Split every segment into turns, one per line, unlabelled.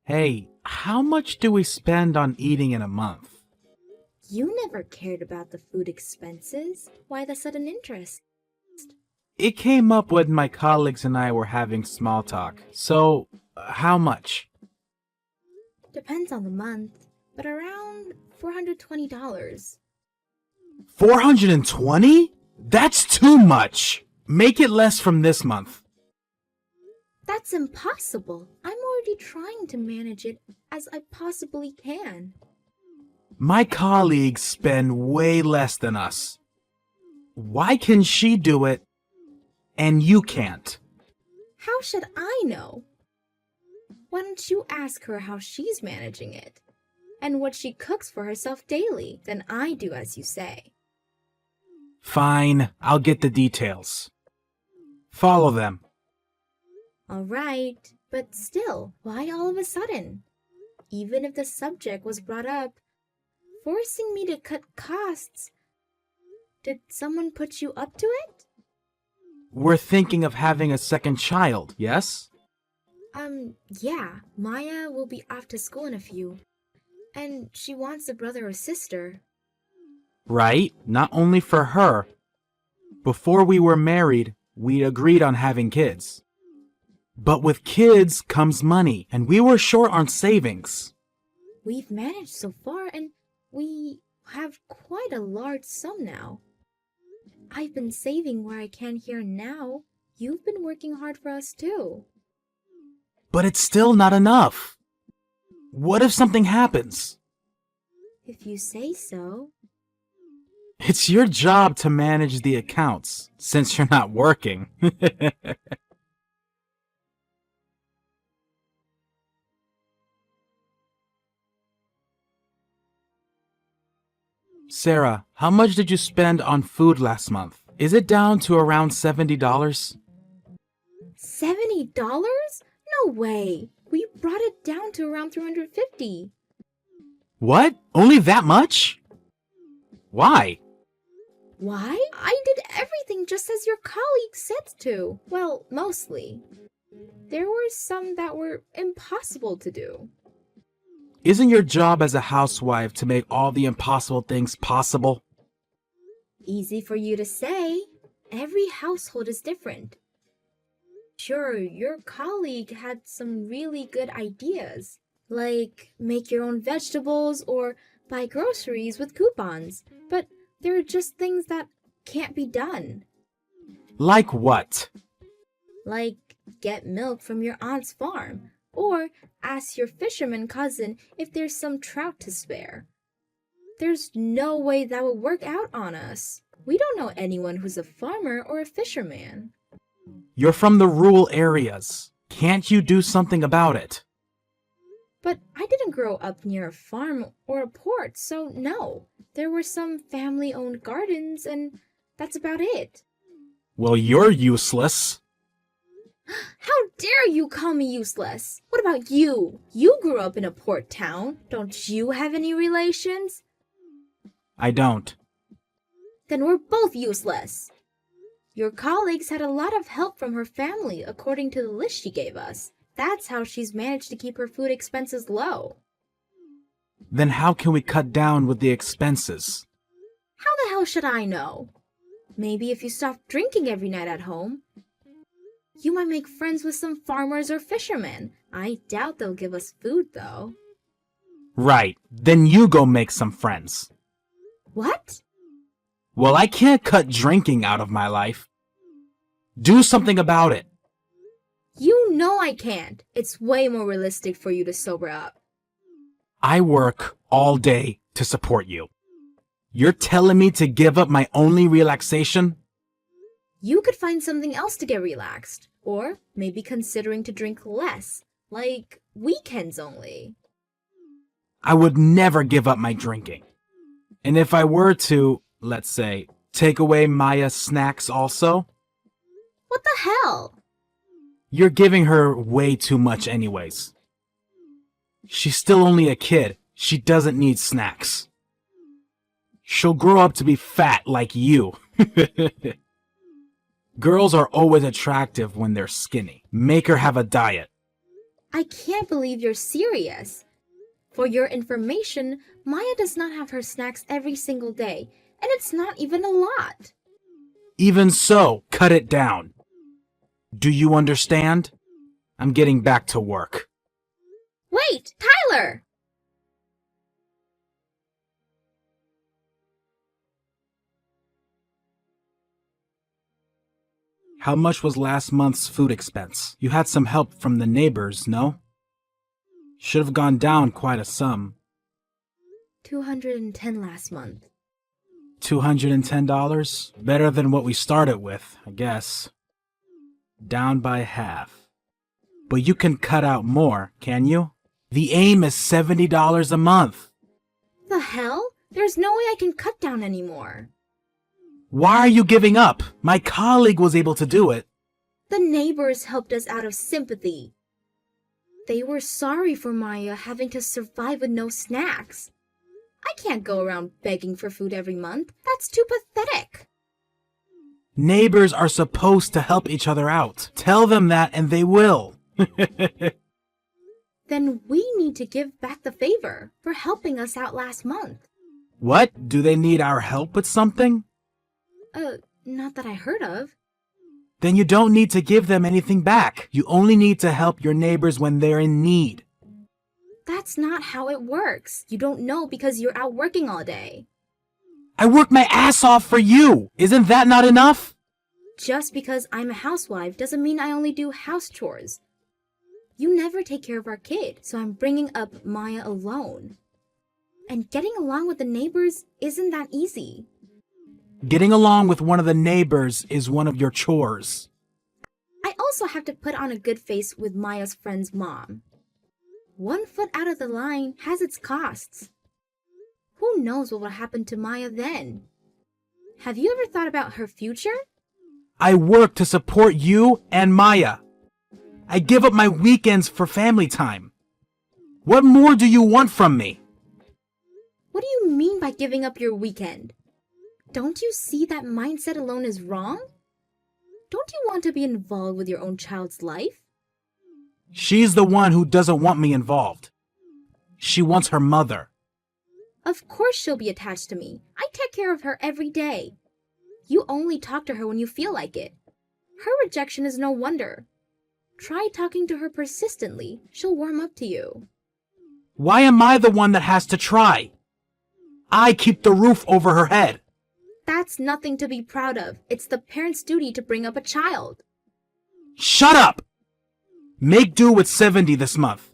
Hey, how much do we spend on eating in a month?
You never cared about the food expenses. Why the sudden interest?
It came up when my colleagues and I were having small talk. So, how much?
Depends on the month, but around $420.
420? That's too much! Make it less from this month.
That's impossible. I'm already trying to manage it as I possibly can.
My colleagues spend way less than us. Why can she do it and you can't?
How should I know? Why don't you ask her how she's managing it? And what she cooks for herself daily, then I do as you say.
Fine, I'll get the details. Follow them.
All right, but still, why all of a sudden? Even if the subject was brought up, forcing me to cut costs, did someone put you up to it?
We're thinking of having a second child, yes?
Yeah, Maya will be off to school in a few, and she wants a brother or sister.
Right? Not only for her. Before we were married, we agreed on having kids. But with kids comes money, and we were short on savings.
We've managed so far, and we have quite a large sum now. I've been saving where I can here and now. You've been working hard for us too.
But it's still not enough. What if something happens?
If you say so.
It's your job to manage the accounts, since you're not working. Sarah, how much did you spend on food last month? Is it down to around $70?
$70? No way. We brought it down to around $350.
What? Only that much? Why?
Why? I did everything just as your colleague said to. Well, mostly. There were some that were impossible to do.
Isn't your job as a housewife to make all the impossible things possible?
Easy for you to say. Every household is different. Sure, your colleague had some really good ideas, like make your own vegetables or buy groceries with coupons, but there are just things that can't be done.
Like what?
Like get milk from your aunt's farm, or ask your fisherman cousin if there's some trout to spare. There's no way that would work out on us. We don't know anyone who's a farmer or a fisherman.
You're from the rural areas. Can't you do something about it?
But I didn't grow up near a farm or a port, so no. There were some family-owned gardens, and that's about it.
Well, you're useless.
How dare you call me useless? What about you? You grew up in a port town. Don't you have any relations?
I don't.
Then we're both useless. Your colleagues had a lot of help from her family, according to the list she gave us. That's how she's managed to keep her food expenses low.
Then how can we cut down with the expenses?
How the hell should I know? Maybe if you stop drinking every night at home, you might make friends with some farmers or fishermen. I doubt they'll give us food, though.
Right. Then you go make some friends.
What?
Well, I can't cut drinking out of my life. Do something about it.
You know I can't. It's way more realistic for you to sober up.
I work all day to support you. You're telling me to give up my only relaxation?
You could find something else to get relaxed. Or maybe considering to drink less. Like weekends only.
I would never give up my drinking. And if I were to, let's say, take away Maya's snacks also?
What the hell?
You're giving her way too much anyways. She's still only a kid. She doesn't need snacks. She'll grow up to be fat like you. Girls are always attractive when they're skinny. Make her have a diet.
I can't believe you're serious. For your information, Maya does not have her snacks every single day, and it's not even a lot.
Even so, cut it down. Do you understand? I'm getting back to work.
Wait, Tyler!
How much was last month's food expense? You had some help from the neighbors, no? Should have gone down quite a sum.
210 last month.
$210? Better than what we started with, I guess. Down by half. But you can cut out more, can you? The aim is $70 a month.
The hell? There's no way I can cut down anymore.
Why are you giving up? My colleague was able to do it.
The neighbors helped us out of sympathy. They were sorry for Maya having to survive with no snacks. I can't go around begging for food every month. That's too pathetic.
Neighbors are supposed to help each other out. Tell them that and they will.
Then we need to give back the favor for helping us out last month.
What? Do they need our help with something?
Not that I heard of.
Then you don't need to give them anything back. You only need to help your neighbors when they're in need.
That's not how it works. You don't know because you're out working all day.
I work my ass off for you. Isn't that not enough?
Just because I'm a housewife doesn't mean I only do house chores. You never take care of our kid, so I'm bringing up Maya alone. And getting along with the neighbors isn't that easy.
Getting along with one of the neighbors is one of your chores.
I also have to put on a good face with Maya's friend's mom. 1 foot out of the line has its costs. Who knows what will happen to Maya then? Have you ever thought about her future?
I work to support you and Maya. I give up my weekends for family time. What more do you want from me?
What do you mean by giving up your weekend? Don't you see that mindset alone is wrong? Don't you want to be involved with your own child's life?
She's the one who doesn't want me involved. She wants her mother.
Of course she'll be attached to me. I take care of her every day. You only talk to her when you feel like it. Her rejection is no wonder. Try talking to her persistently. She'll warm up to you.
Why am I the one that has to try? I keep the roof over her head.
That's nothing to be proud of. It's the parent's duty to bring up a child.
Shut up! Make do with 70 this month.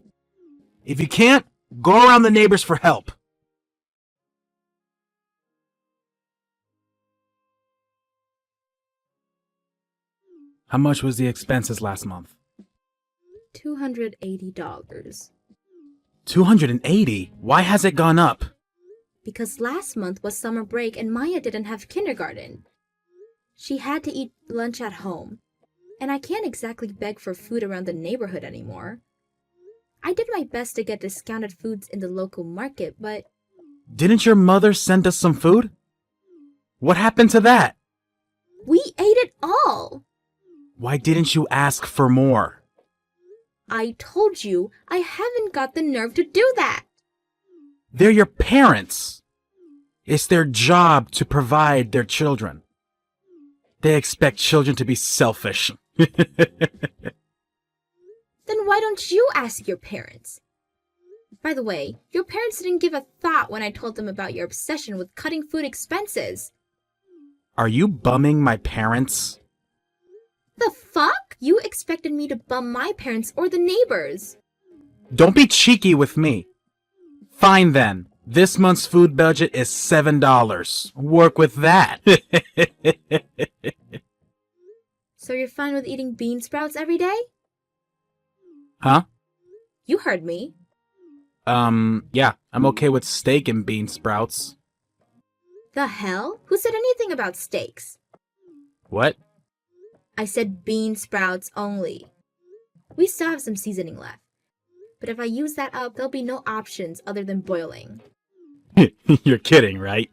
If you can't, go around the neighbors for help. How much was the expenses last month?
$280.
$280? Why has it gone up?
Because last month was summer break and Maya didn't have kindergarten. She had to eat lunch at home, and I can't exactly beg for food around the neighborhood anymore. I did my best to get discounted foods in the local market, but...
Didn't your mother send us some food? What happened to that?
We ate it all!
Why didn't you ask for more?
I told you I haven't got the nerve to do that!
They're your parents. It's their job to provide their children. They expect children to be selfish.
Then why don't you ask your parents? By the way, your parents didn't give a thought when I told them about your obsession with cutting food expenses.
Are you bumming my parents?
The fuck? You expected me to bum my parents or the neighbors.
Don't be cheeky with me. Fine then. This month's food budget is $7. Work with that.
So you're fine with eating bean sprouts every day?
Huh?
You heard me.
Yeah, I'm okay with steak and bean sprouts.
The hell? Who said anything about steaks?
What?
I said bean sprouts only. We still have some seasoning left. But if I use that up, there'll be no options other than boiling.
You're kidding, right?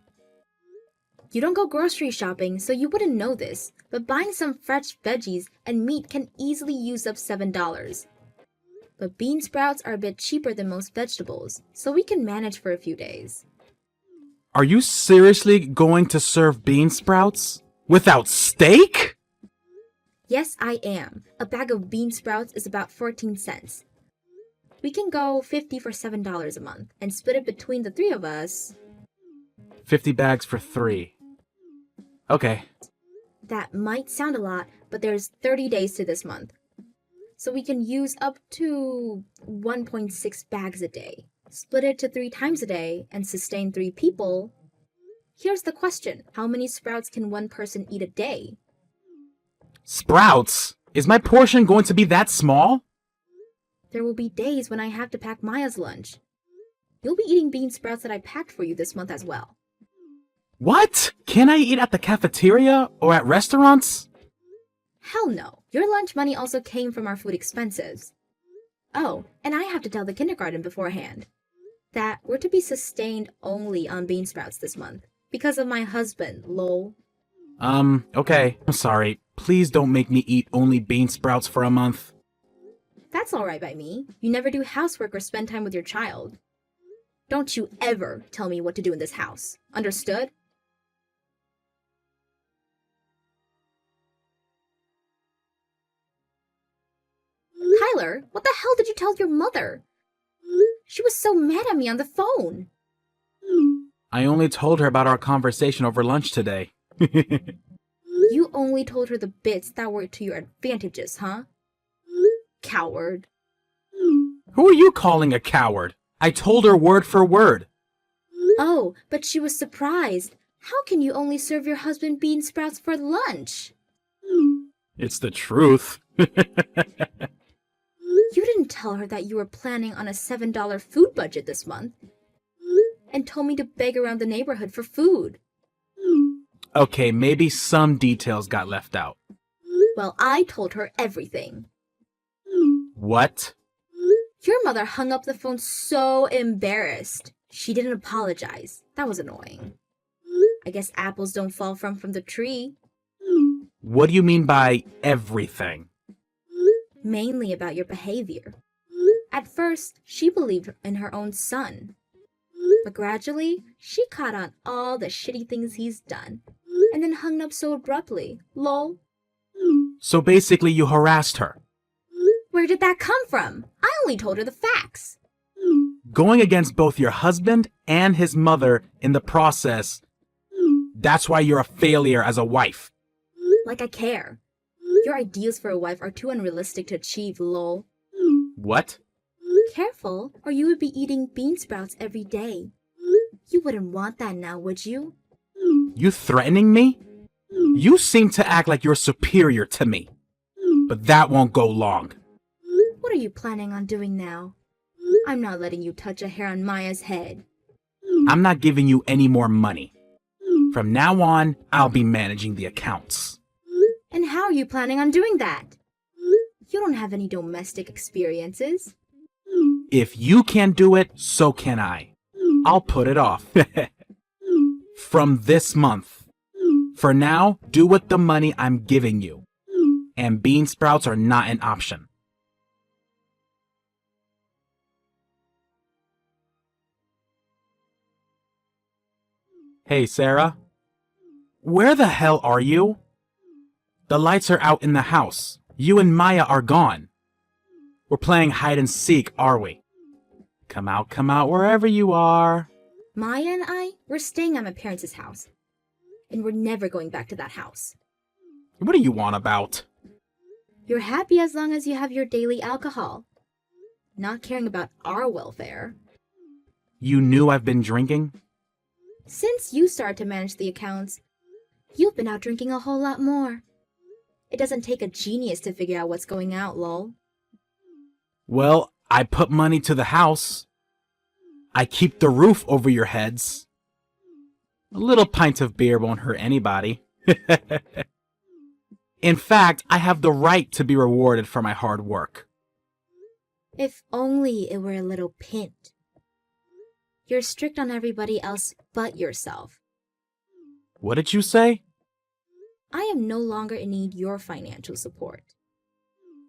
You don't go grocery shopping, so you wouldn't know this, but buying some fresh veggies and meat can easily use up $7. but bean sprouts are a bit cheaper than most vegetables, so we can manage for a few days.
Are you seriously going to serve bean sprouts? Without steak?
Yes, I am. A bag of bean sprouts is about 14 cents. We can go 50 for $7 a month and split it between the three of us.
50 bags for 3. Okay.
That might sound a lot, but there's 30 days to this month. So we can use up to 1.6 bags a day. Split it to 3 times a day and sustain 3 people. Here's the question. How many sprouts can one person eat a day?
Sprouts? Is my portion going to be that small?
There will be days when I have to pack Maya's lunch. You'll be eating bean sprouts that I packed for you this month as well.
What? Can I eat at the cafeteria or at restaurants?
Hell no. Your lunch money also came from our food expenses. Oh, and I have to tell the kindergarten beforehand that we're to be sustained only on bean sprouts this month because of my husband, lol.
Okay. I'm sorry. Please don't make me eat only bean sprouts for a month.
That's alright by me. You never do housework or spend time with your child. Don't you ever tell me what to do in this house. Understood? Tyler, what the hell did you tell your mother? She was so mad at me on the phone.
I only told her about our conversation over lunch today.
You only told her the bits that were to your advantages, huh? Coward.
Who are you calling a coward? I told her word for word.
Oh, but she was surprised. How can you only serve your husband bean sprouts for lunch?
It's the truth.
You didn't tell her that you were planning on a $7 food budget this month and told me to beg around the neighborhood for food.
Okay, maybe some details got left out.
Well, I told her everything.
What?
Your mother hung up the phone so embarrassed. She didn't apologize. That was annoying. I guess apples don't fall from the tree.
What do you mean by everything?
Mainly about your behavior. At first, she believed in her own son. But gradually, she caught on all the shitty things he's done. And then hung up so abruptly. Lol.
So basically you harassed her.
Where did that come from? I only told her the facts.
Going against both your husband and his mother in the process. That's why you're a failure as a wife.
Like I care. Your ideals for a wife are too unrealistic to achieve, lol.
What?
Careful, or you would be eating bean sprouts every day. You wouldn't want that now, would you?
You threatening me? You seem to act like you're superior to me. But that won't go long.
What are you planning on doing now? I'm not letting you touch a hair on Maya's head.
I'm not giving you any more money. From now on, I'll be managing the accounts.
And how are you planning on doing that? You don't have any domestic experiences.
If you can do it, so can I. I'll put it off. From this month. For now, do with the money I'm giving you. And bean sprouts are not an option. Hey, Sarah. Where the hell are you? The lights are out in the house. You and Maya are gone. We're playing hide and seek, are we? Come out, wherever you are.
Maya and I, we're staying at my parents' house. And we're never going back to that house.
What do you want about?
You're happy as long as you have your daily alcohol. Not caring about our welfare.
You knew I've been drinking?
Since you started to manage the accounts, you've been out drinking a whole lot more. It doesn't take a genius to figure out what's going out, lol.
Well, I put money to the house. I keep the roof over your heads. A little pint of beer won't hurt anybody. In fact, I have the right to be rewarded for my hard work.
If only it were a little pint. You're strict on everybody else but yourself.
What did you say?
I am no longer in need your financial support.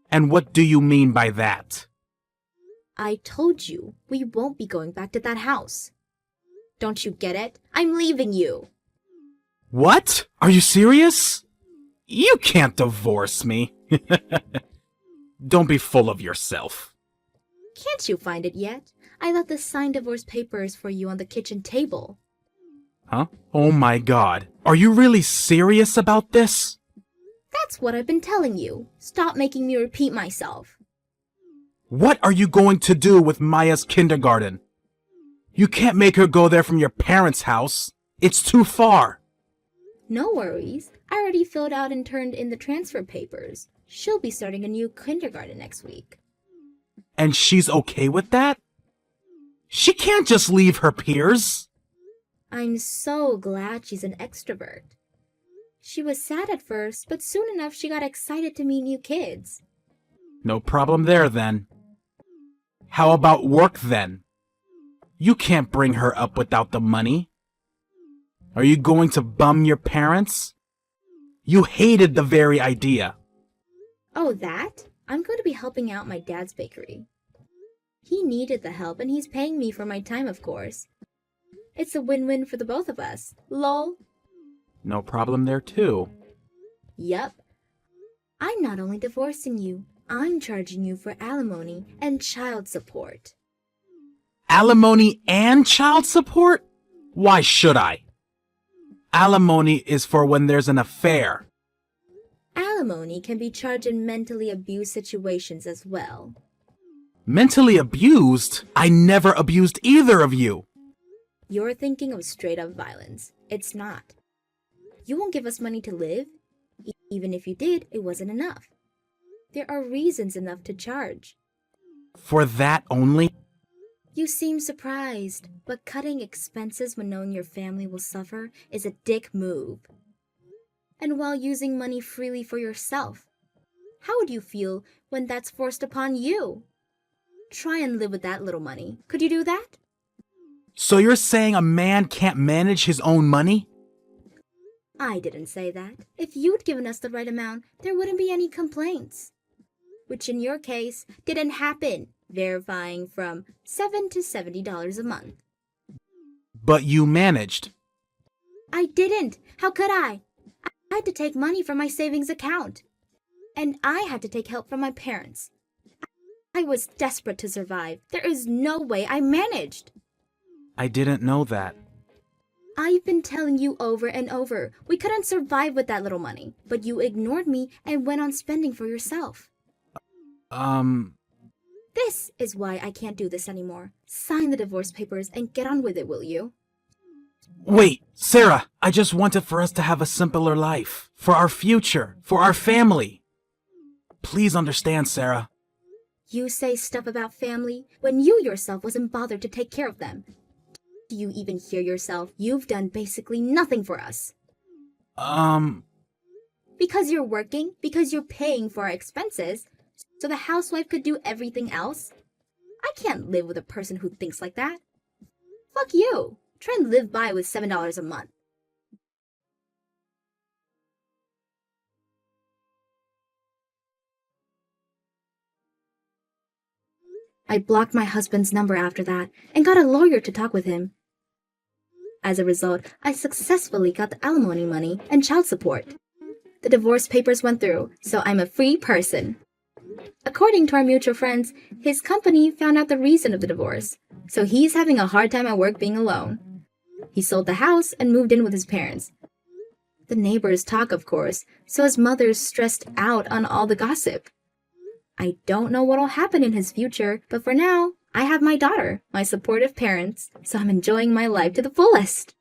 And what do you mean by that?
I told you we won't be going back to that house. Don't you get it? I'm leaving you.
What? Are you serious? You can't divorce me. Don't be full of yourself.
Can't you find it yet? I left the signed divorce papers for you on the kitchen table.
Huh? Oh my god. Are you really serious about this?
That's what I've been telling you. Stop making me repeat myself.
What are you going to do with Maya's kindergarten? You can't make her go there from your parents' house. It's too far.
No worries. I already filled out and turned in the transfer papers. She'll be starting a new kindergarten next week.
And she's okay with that? She can't just leave her peers.
I'm so glad she's an extrovert. She was sad at first, but soon enough she got excited to meet new kids.
No problem there then. How about work then? You can't bring her up without the money. Are you going to bum your parents? You hated the very idea.
Oh, that? I'm going to be helping out my dad's bakery. He needed the help and he's paying me for my time, of course. It's a win-win for the both of us. Lol.
No problem there too.
Yup. I'm not only divorcing you, I'm charging you for alimony and child support.
Alimony and child support? Why should I? Alimony is for when there's an affair.
Alimony can be charged in mentally abused situations as well.
Mentally abused? I never abused either of you.
You're thinking of straight-up violence. It's not. You won't give us money to live. Even if you did, it wasn't enough. There are reasons enough to charge.
For that only?
You seem surprised, but cutting expenses when knowing your family will suffer is a dick move. And while using money freely for yourself, how would you feel when that's forced upon you? Try and live with that little money. Could you do that?
So you're saying a man can't manage his own money?
I didn't say that. If you'd given us the right amount, there wouldn't be any complaints. Which in your case didn't happen, verifying from $7 to $70 a month.
But you managed.
I didn't. How could I? I had to take money from my savings account. And I had to take help from my parents. I was desperate to survive. There is no way I managed.
I didn't know that.
I've been telling you over and over, we couldn't survive with that little money, but you ignored me and went on spending for yourself. This is why I can't do this anymore. Sign the divorce papers and get on with it, will you?
Wait, Sarah, I just wanted for us to have a simpler life. For our future, for our family. Please understand, Sarah.
You say stuff about family when you yourself wasn't bothered to take care of them. Do you even hear yourself? You've done basically nothing for us. Because you're working, because you're paying for our expenses, so the housewife could do everything else? I can't live with a person who thinks like that. Fuck you. Try and live by with $7 a month. I blocked my husband's number after that and got a lawyer to talk with him. As a result, I successfully got the alimony money and child support. The divorce papers went through, so I'm a free person. According to our mutual friends, his company found out the reason of the divorce, so he's having a hard time at work being alone. He sold the house and moved in with his parents. The neighbors talk, of course, so his mother's stressed out on all the gossip. I don't know what'll happen in his future, but for now, I have my daughter, my supportive parents, so I'm enjoying my life to the fullest.